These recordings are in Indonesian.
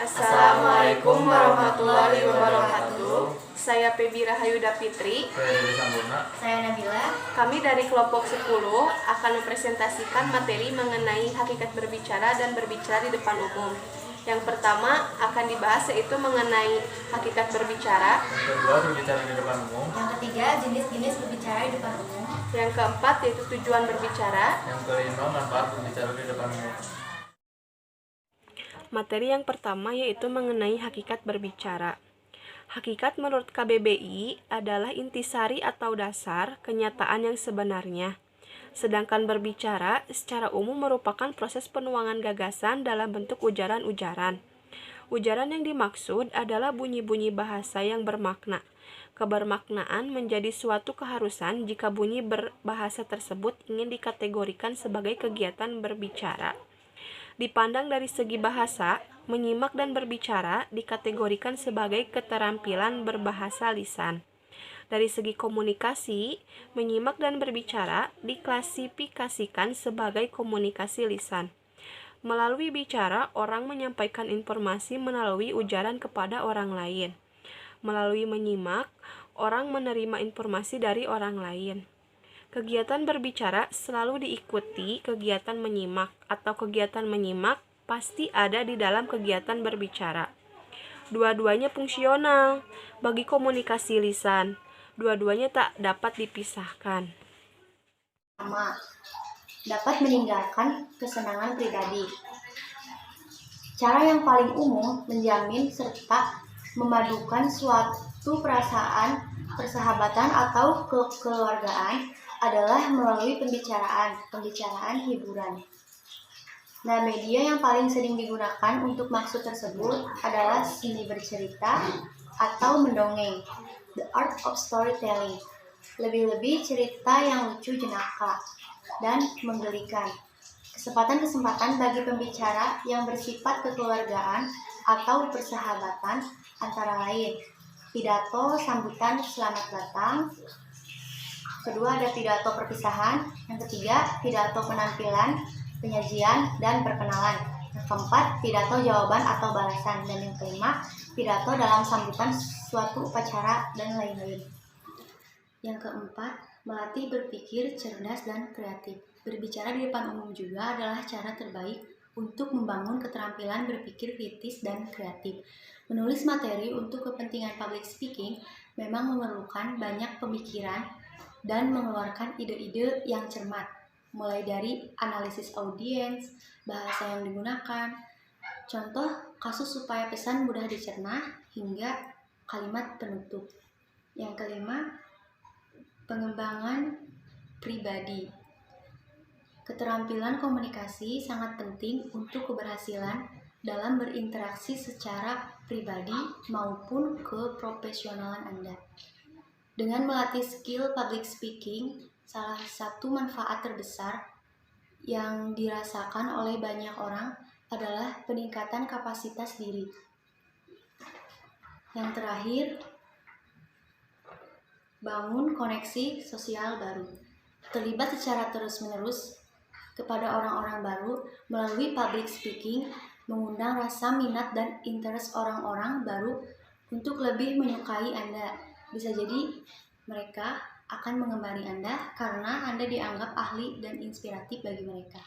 Assalamualaikum warahmatullahi wabarakatuh. Saya Febi Rahayuda Fitri. Saya Nabila. Kami dari kelompok 10 akan mempresentasikan materi mengenai hakikat berbicara dan berbicara di depan umum. Yang pertama akan dibahas yaitu mengenai hakikat berbicara. Yang kedua, berbicara di depan umum. Yang ketiga, jenis-jenis berbicara di depan umum. Yang keempat yaitu tujuan berbicara. Yang kelima, manfaat berbicara di depan umum. Materi yang pertama yaitu mengenai hakikat berbicara. Hakikat menurut KBBI adalah intisari atau dasar kenyataan yang sebenarnya. Sedangkan berbicara secara umum merupakan proses penuangan gagasan dalam bentuk ujaran-ujaran. Ujaran yang dimaksud adalah bunyi-bunyi bahasa yang bermakna. Kebermaknaan menjadi suatu keharusan jika bunyi berbahasa tersebut ingin dikategorikan sebagai kegiatan berbicara. Dipandang dari segi bahasa, menyimak dan berbicara dikategorikan sebagai keterampilan berbahasa lisan. Dari segi komunikasi, menyimak dan berbicara diklasifikasikan sebagai komunikasi lisan. Melalui bicara, orang menyampaikan informasi melalui ujaran kepada orang lain. Melalui menyimak, orang menerima informasi dari orang lain. Kegiatan berbicara selalu diikuti kegiatan menyimak, atau kegiatan menyimak pasti ada di dalam kegiatan berbicara. Dua-duanya fungsional bagi komunikasi lisan. Dua-duanya tak dapat dipisahkan. Pertama, dapat meninggalkan kesenangan pribadi. Cara yang paling umum menjamin serta memadukan suatu perasaan persahabatan atau kekeluargaan adalah melalui pembicaraan hiburan. Nah, media yang paling sering digunakan untuk maksud tersebut adalah seni bercerita atau mendongeng, the art of storytelling. Lebih-lebih cerita yang lucu, jenaka, dan menggelikan. Kesempatan-kesempatan bagi pembicara yang bersifat kekeluargaan atau persahabatan antara lain pidato sambutan selamat datang. Kedua ada pidato perpisahan. Yang ketiga pidato penampilan, penyajian, dan perkenalan. Yang keempat pidato jawaban atau balasan. Dan yang kelima pidato dalam sambutan suatu upacara dan lain-lain. Yang keempat, melatih berpikir cerdas dan kreatif. Berbicara di depan umum juga adalah cara terbaik untuk membangun keterampilan berpikir kritis dan kreatif. Menulis materi untuk kepentingan public speaking memang memerlukan banyak pemikiran dan mengeluarkan ide-ide yang cermat, mulai dari analisis audiens, bahasa yang digunakan, contoh kasus supaya pesan mudah dicerna, hingga kalimat penutup. Yang kelima, pengembangan pribadi. Keterampilan komunikasi sangat penting untuk keberhasilan dalam berinteraksi secara pribadi maupun keprofesionalan Anda. Dengan melatih skill public speaking, salah satu manfaat terbesar yang dirasakan oleh banyak orang adalah peningkatan kapasitas diri. Yang terakhir, bangun koneksi sosial baru. Terlibat secara terus-menerus kepada orang-orang baru melalui public speaking, mengundang rasa minat dan interest orang-orang baru untuk lebih menyukai Anda. Bisa jadi mereka akan menggemari Anda karena Anda dianggap ahli dan inspiratif bagi mereka.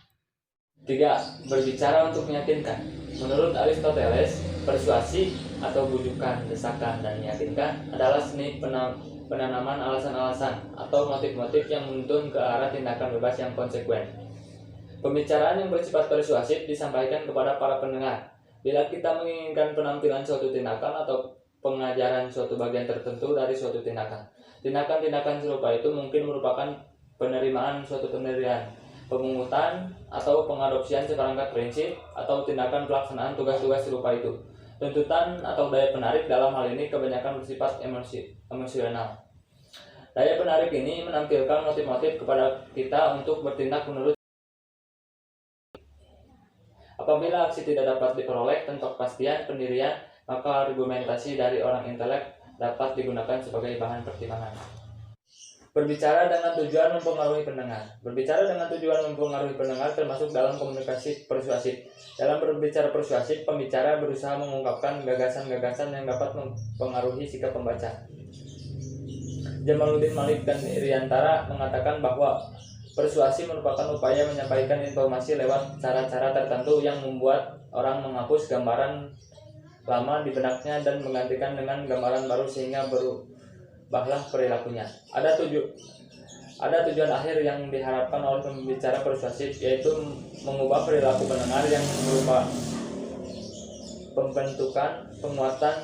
3. Berbicara untuk meyakinkan. Menurut Aristoteles, persuasi atau bujukan, desakan, dan meyakinkan adalah seni penanaman alasan-alasan atau motif-motif yang menuntun ke arah tindakan bebas yang konsekuen. Pembicaraan yang bersifat persuasif disampaikan kepada para pendengar. Bila kita menginginkan penampilan suatu tindakan atau pengajaran suatu bagian tertentu dari suatu tindakan. Tindakan-tindakan serupa itu mungkin merupakan penerimaan suatu pendirian, pemungutan atau pengadopsian seperangkat prinsip atau tindakan pelaksanaan tugas-tugas serupa itu. Tuntutan atau daya penarik dalam hal ini kebanyakan bersifat emosional. Daya penarik ini menampilkan motif-motif kepada kita untuk bertindak menurut. Apabila aksi tidak dapat diperoleh tanpa kepastian pendirian, maka argumentasi dari orang intelek dapat digunakan sebagai bahan pertimbangan. Berbicara dengan tujuan mempengaruhi pendengar. Berbicara dengan tujuan mempengaruhi pendengar termasuk dalam komunikasi persuasif. Dalam berbicara persuasif, pembicara berusaha mengungkapkan gagasan-gagasan yang dapat mempengaruhi sikap pembaca. Jamaluddin Malik dan Iriantara mengatakan bahwa persuasi merupakan upaya menyampaikan informasi lewat cara-cara tertentu yang membuat orang menghapus gambaran lama di benaknya dan menggantikan dengan gambaran baru sehingga berubahlah perilakunya. Ada tujuan akhir yang diharapkan oleh pembicara persuasif, yaitu mengubah perilaku pendengar yang berupa pembentukan, penguatan,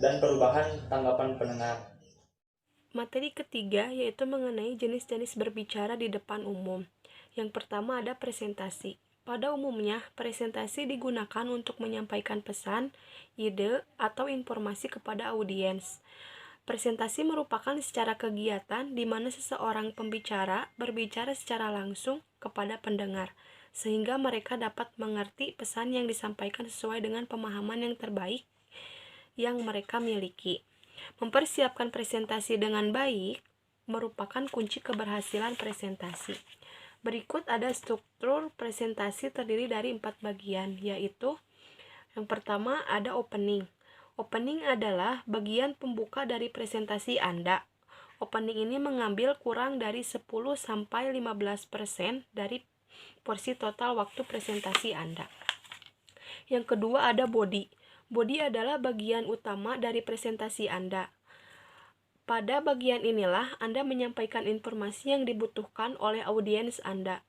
dan perubahan tanggapan pendengar. Materi ketiga yaitu mengenai jenis-jenis berbicara di depan umum. Yang pertama ada presentasi. Pada umumnya, presentasi digunakan untuk menyampaikan pesan, ide, atau informasi kepada audiens. Presentasi merupakan secara kegiatan di mana seseorang pembicara berbicara secara langsung kepada pendengar, sehingga mereka dapat mengerti pesan yang disampaikan sesuai dengan pemahaman yang terbaik yang mereka miliki. Mempersiapkan presentasi dengan baik merupakan kunci keberhasilan presentasi. Berikut ada struktur presentasi terdiri dari 4 bagian, yaitu yang pertama ada opening. Opening adalah bagian pembuka dari presentasi Anda. Opening ini mengambil kurang dari 10-15% dari porsi total waktu presentasi Anda. Yang kedua ada body. Body adalah bagian utama dari presentasi Anda. Pada bagian inilah Anda menyampaikan informasi yang dibutuhkan oleh audiens Anda.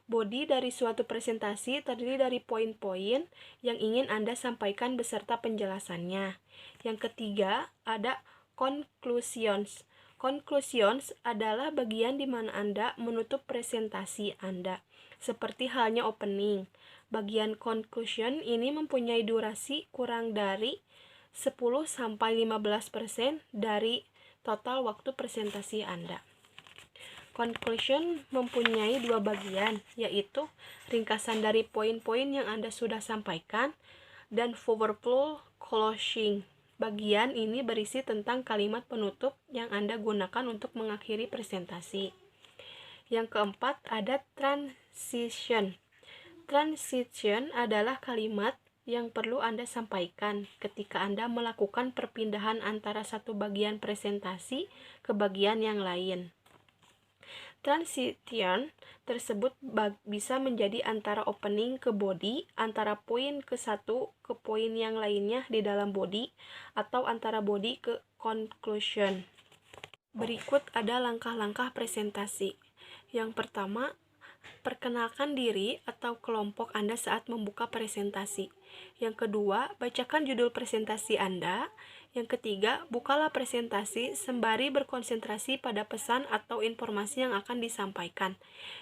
Body dari suatu presentasi terdiri dari poin-poin yang ingin Anda sampaikan beserta penjelasannya. Yang ketiga ada conclusions. Conclusions adalah bagian di mana Anda menutup presentasi Anda, seperti halnya opening. Bagian conclusion ini mempunyai durasi kurang dari 10-15% dari total waktu presentasi Anda. Conclusion mempunyai 2 bagian, yaitu ringkasan dari poin-poin yang Anda sudah sampaikan dan powerful closing. Bagian ini berisi tentang kalimat penutup yang Anda gunakan untuk mengakhiri presentasi. Yang keempat ada transition. Transition adalah kalimat yang perlu Anda sampaikan ketika Anda melakukan perpindahan antara satu bagian presentasi ke bagian yang lain. Transition tersebut bisa menjadi antara opening ke body, antara poin ke satu ke poin yang lainnya di dalam body, atau antara body ke conclusion. Berikut ada langkah-langkah presentasi. Yang pertama, perkenalkan diri atau kelompok Anda saat membuka presentasi. Yang kedua, bacakan judul presentasi Anda. Yang ketiga, bukalah presentasi sembari berkonsentrasi pada pesan atau informasi yang akan disampaikan.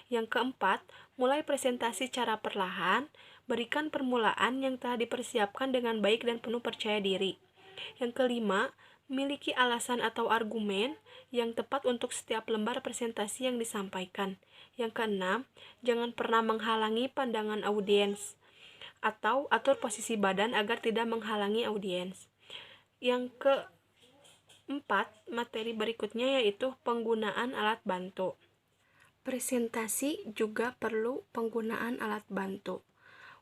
Yang keempat, mulai presentasi secara perlahan. Berikan permulaan yang telah dipersiapkan dengan baik dan penuh percaya diri. Yang kelima, miliki alasan atau argumen yang tepat untuk setiap lembar presentasi yang disampaikan. Yang keenam, jangan pernah menghalangi pandangan audiens atau atur posisi badan agar tidak menghalangi audiens. Yang keempat, materi berikutnya yaitu penggunaan alat bantu. Presentasi juga perlu penggunaan alat bantu.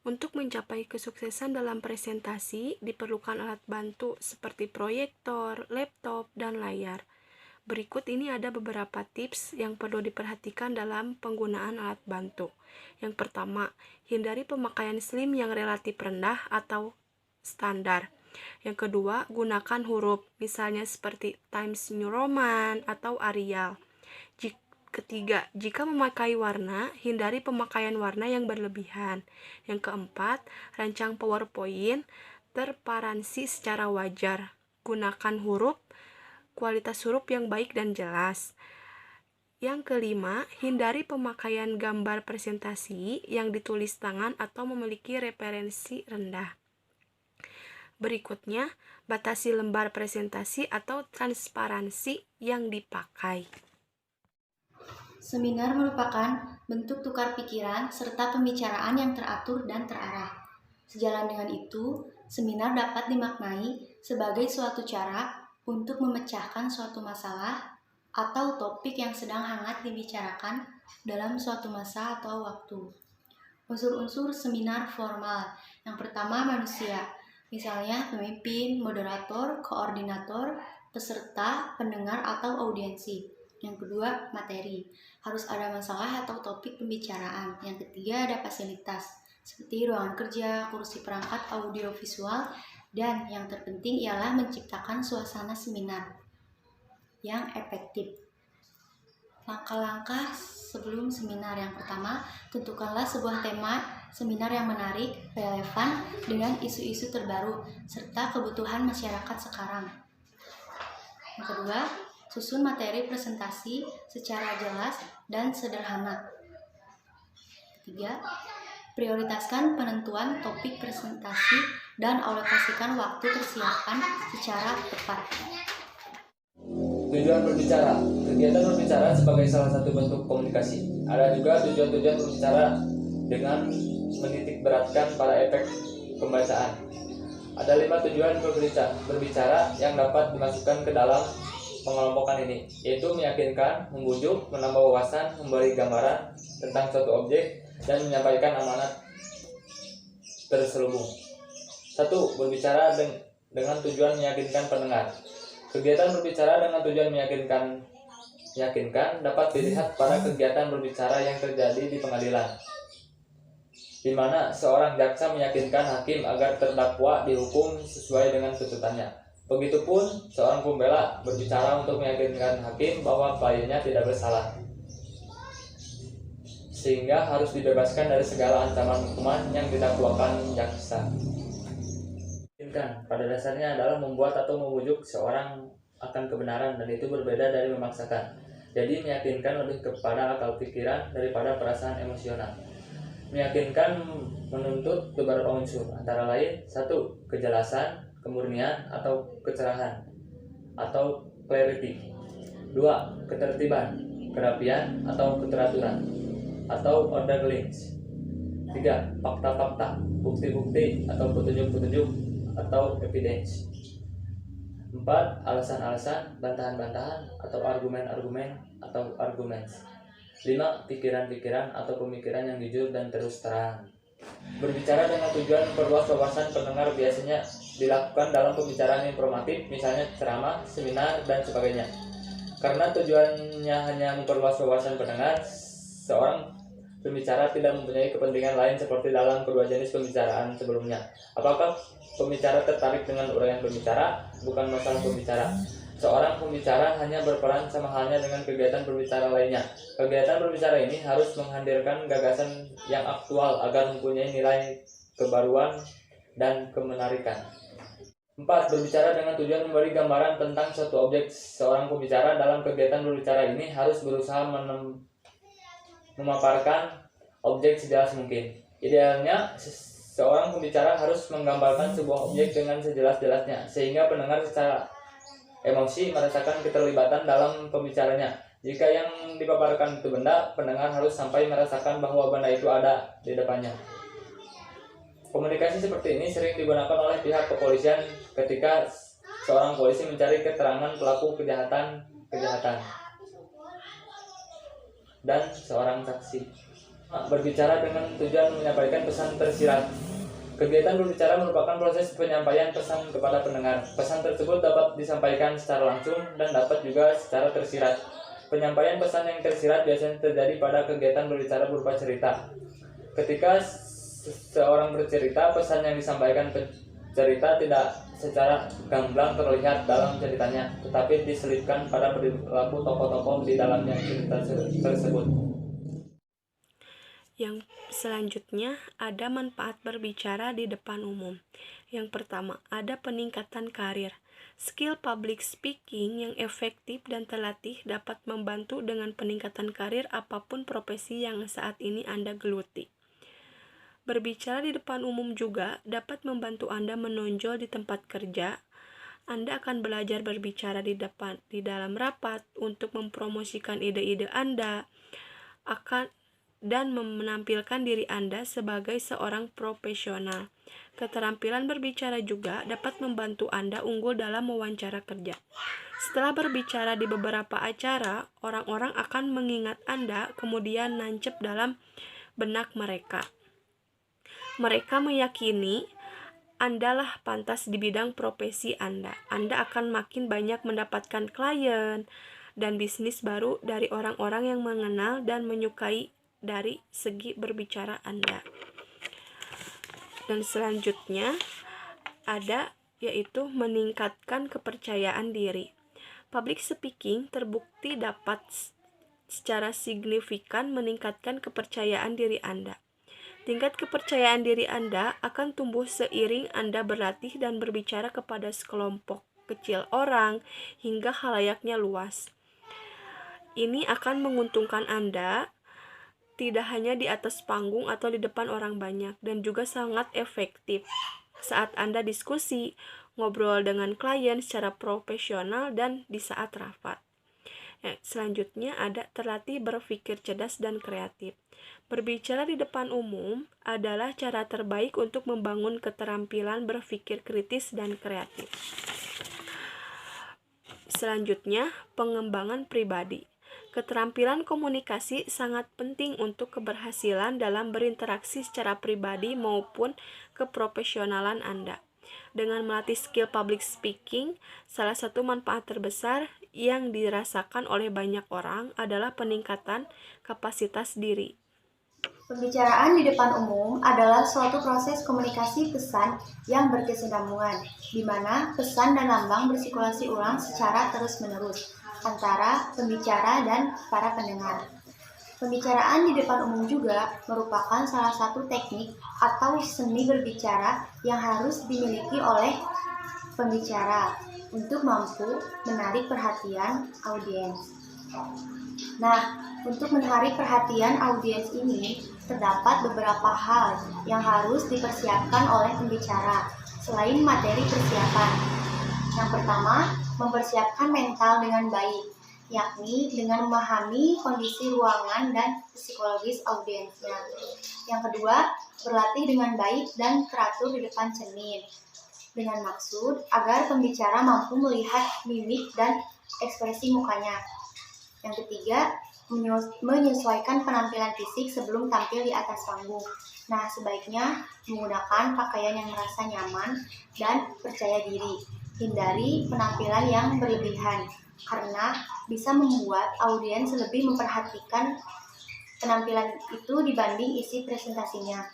Untuk mencapai kesuksesan dalam presentasi, diperlukan alat bantu seperti proyektor, laptop, dan layar. Berikut ini ada beberapa tips yang perlu diperhatikan dalam penggunaan alat bantu. Yang pertama, hindari pemakaian slim yang relatif rendah atau standar. Yang kedua, gunakan huruf, misalnya seperti Times New Roman atau Arial. Ketiga, jika memakai warna, hindari pemakaian warna yang berlebihan. Yang keempat, rancang PowerPoint terparansi secara wajar. Gunakan huruf, kualitas huruf yang baik dan jelas. Yang kelima, hindari pemakaian gambar presentasi yang ditulis tangan atau memiliki referensi rendah. Berikutnya, batasi lembar presentasi atau transparansi yang dipakai. Seminar merupakan bentuk tukar pikiran serta pembicaraan yang teratur dan terarah. Sejalan dengan itu, seminar dapat dimaknai sebagai suatu cara untuk memecahkan suatu masalah atau topik yang sedang hangat dibicarakan dalam suatu masa atau waktu. Unsur-unsur seminar formal. Yang pertama, manusia. Misalnya pemimpin, moderator, koordinator, peserta, pendengar, atau audiensi. Yang kedua, materi. Harus ada masalah atau topik pembicaraan. Yang ketiga, ada fasilitas, seperti ruangan kerja, kursi perangkat audiovisual, dan yang terpenting ialah menciptakan suasana seminar yang efektif. Langkah-langkah sebelum seminar. Yang pertama, tentukanlah sebuah tema seminar yang menarik, relevan dengan isu-isu terbaru, serta kebutuhan masyarakat sekarang. Yang kedua, susun materi presentasi secara jelas dan sederhana. Ketiga, prioritaskan penentuan topik presentasi dan alokasikan waktu persiapan secara tepat. Tujuan berbicara. Kegiatan berbicara sebagai salah satu bentuk komunikasi. Ada juga tujuan-tujuan berbicara dengan menitik beratkan pada efek pembacaan. Ada 5 tujuan berbicara yang dapat dimasukkan ke dalam pengelompokan ini, yaitu meyakinkan, membujuk, menambah wawasan, memberi gambaran tentang suatu objek, dan menyampaikan amanat terselubung. 1. Berbicara dengan tujuan meyakinkan pendengar. Kegiatan berbicara dengan tujuan meyakinkan dapat dilihat pada kegiatan berbicara yang terjadi di pengadilan, di mana seorang jaksa meyakinkan hakim agar terdakwa dihukum sesuai dengan tuntutannya. Begitupun seorang pembela berbicara untuk meyakinkan hakim bahwa kliennya tidak bersalah, sehingga harus dibebaskan dari segala ancaman hukuman yang didakwakan jaksa. Pada dasarnya adalah membuat atau membujuk seorang akan kebenaran, dan itu berbeda dari memaksakan. Jadi meyakinkan lebih kepada akal pikiran daripada perasaan emosional. Meyakinkan menuntut beberapa unsur, antara lain 1. Kejelasan, kemurnian atau kecerahan atau clarity. 2. Ketertiban, kerapian atau keteraturan atau orderliness. 3. Fakta-fakta, bukti-bukti atau petunjuk-petunjuk atau evidence. 4. Alasan-alasan, bantahan-bantahan atau argumen-argumen atau arguments. 5. Pikiran-pikiran atau pemikiran yang jujur dan terus terang. Berbicara dengan tujuan memperluas wawasan pendengar biasanya dilakukan dalam pembicaraan informatif, misalnya ceramah, seminar, dan sebagainya. Karena tujuannya hanya memperluas wawasan pendengar, seorang pembicara tidak mempunyai kepentingan lain seperti dalam kedua jenis pembicaraan sebelumnya. Apakah pembicara tertarik dengan uraian pembicara? Bukan masalah pembicara. Seorang pembicara hanya berperan sama halnya dengan kegiatan berbicara lainnya. Kegiatan berbicara ini harus menghadirkan gagasan yang aktual agar mempunyai nilai kebaruan dan kemenarikan. 4. Berbicara dengan tujuan memberi gambaran tentang suatu objek. Seorang pembicara dalam kegiatan berbicara ini harus berusaha memaparkan objek sejelas mungkin. Idealnya, seorang pembicara harus menggambarkan sebuah objek dengan sejelas-jelasnya, sehingga pendengar secara emosi merasakan keterlibatan dalam pembicaranya. Jika yang dipaparkan itu benda, pendengar harus sampai merasakan bahwa benda itu ada di depannya. Komunikasi seperti ini sering digunakan oleh pihak kepolisian ketika seorang polisi mencari keterangan pelaku kejahatan dan seorang saksi. Berbicara dengan tujuan menyampaikan pesan tersirat. Kegiatan berbicara merupakan proses penyampaian pesan kepada pendengar. Pesan tersebut dapat disampaikan secara langsung dan dapat juga secara tersirat. Penyampaian pesan yang tersirat biasanya terjadi pada kegiatan berbicara berupa cerita. Ketika seorang bercerita, pesan yang disampaikan pencerita tidak secara gamblang terlihat dalam ceritanya, tetapi diselipkan pada perilaku tokoh-tokoh di dalamnya cerita tersebut. Yang selanjutnya ada manfaat berbicara di depan umum. Yang pertama, ada peningkatan karir. Skill public speaking yang efektif dan terlatih dapat membantu dengan peningkatan karir apapun profesi yang saat ini Anda geluti. Berbicara di depan umum juga dapat membantu Anda menonjol di tempat kerja. Anda akan belajar berbicara di dalam rapat untuk mempromosikan ide-ide Anda. dan menampilkan diri Anda sebagai seorang profesional. Keterampilan berbicara juga dapat membantu Anda unggul dalam wawancara kerja. Setelah berbicara di beberapa acara, orang-orang akan mengingat Anda, kemudian nancep dalam benak mereka. Mereka meyakini Anda lah pantas di bidang profesi Anda. Anda akan makin banyak mendapatkan klien dan bisnis baru dari orang-orang yang mengenal dan menyukai dari segi berbicara Anda. Dan selanjutnya ada yaitu meningkatkan kepercayaan diri. Public speaking terbukti dapat secara signifikan meningkatkan kepercayaan diri Anda. Tingkat kepercayaan diri Anda akan tumbuh seiring Anda berlatih dan berbicara kepada sekelompok kecil orang hingga khalayaknya luas. Ini akan menguntungkan Anda tidak hanya di atas panggung atau di depan orang banyak, dan juga sangat efektif saat Anda diskusi, ngobrol dengan klien secara profesional, dan di saat rapat. Selanjutnya ada terlatih berpikir cerdas dan kreatif. Berbicara di depan umum adalah cara terbaik untuk membangun keterampilan berpikir kritis dan kreatif. Selanjutnya, pengembangan pribadi. Keterampilan komunikasi sangat penting untuk keberhasilan dalam berinteraksi secara pribadi maupun keprofesionalan Anda. Dengan melatih skill public speaking, salah satu manfaat terbesar yang dirasakan oleh banyak orang adalah peningkatan kapasitas diri. Pembicaraan di depan umum adalah suatu proses komunikasi pesan yang berkesinambungan, di mana pesan dan lambang bersirkulasi ulang secara terus-menerus antara pembicara dan para pendengar. Pembicaraan di depan umum juga merupakan salah satu teknik atau seni berbicara yang harus dimiliki oleh pembicara untuk mampu menarik perhatian audiens. Nah, untuk menarik perhatian audiens ini, terdapat beberapa hal yang harus dipersiapkan oleh pembicara selain materi persiapan. Yang pertama, mempersiapkan mental dengan baik, yakni dengan memahami kondisi ruangan dan psikologis audiensnya. Yang kedua, berlatih dengan baik dan teratur di depan cermin, dengan maksud agar pembicara mampu melihat mimik dan ekspresi mukanya. Yang ketiga, menyesuaikan penampilan fisik sebelum tampil di atas panggung. Nah, sebaiknya menggunakan pakaian yang merasa nyaman dan percaya diri. Hindari penampilan yang berlebihan, karena bisa membuat audiens lebih memperhatikan penampilan itu dibanding isi presentasinya.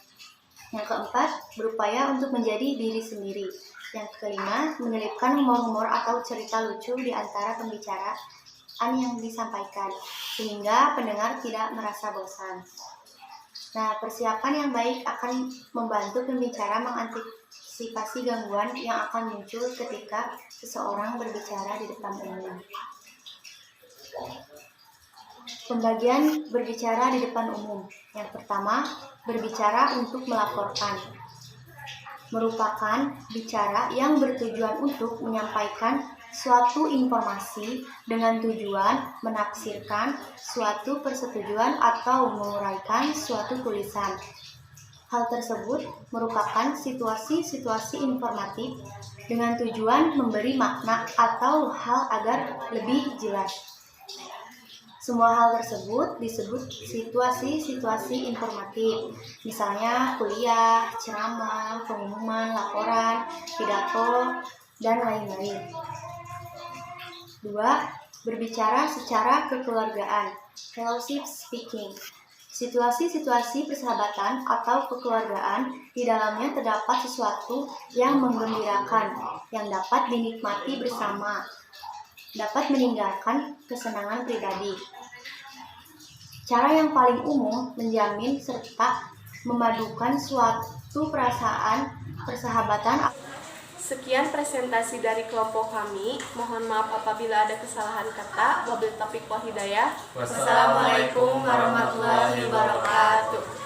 Yang keempat, berupaya untuk menjadi diri sendiri. Yang kelima, menyelipkan humor-humor atau cerita lucu di antara pembicaraan yang disampaikan, sehingga pendengar tidak merasa bosan. Nah, persiapan yang baik akan membantu pembicara mengantisipasi gangguan yang akan muncul ketika seseorang berbicara di depan umum. Pembagian berbicara di depan umum. Yang pertama, berbicara untuk melaporkan. Merupakan bicara yang bertujuan untuk menyampaikan suatu informasi dengan tujuan menafsirkan suatu persetujuan atau menguraikan suatu tulisan. Hal tersebut merupakan situasi-situasi informatif dengan tujuan memberi makna atau hal agar lebih jelas. Semua hal tersebut disebut situasi-situasi informatif, misalnya kuliah, ceramah, pengumuman, laporan, pidato, dan lain-lain. 2. Berbicara secara kekeluargaan, fellowship speaking. Situasi-situasi persahabatan atau kekeluargaan di dalamnya terdapat sesuatu yang menggembirakan, yang dapat dinikmati bersama, dapat meninggalkan kesenangan pribadi. Cara yang paling umum menjamin serta memadukan suatu perasaan persahabatan. Sekian presentasi dari kelompok kami. Mohon maaf apabila ada kesalahan kata. Wabillahi taufiq wal hidayah. Wassalamualaikum warahmatullahi wabarakatuh.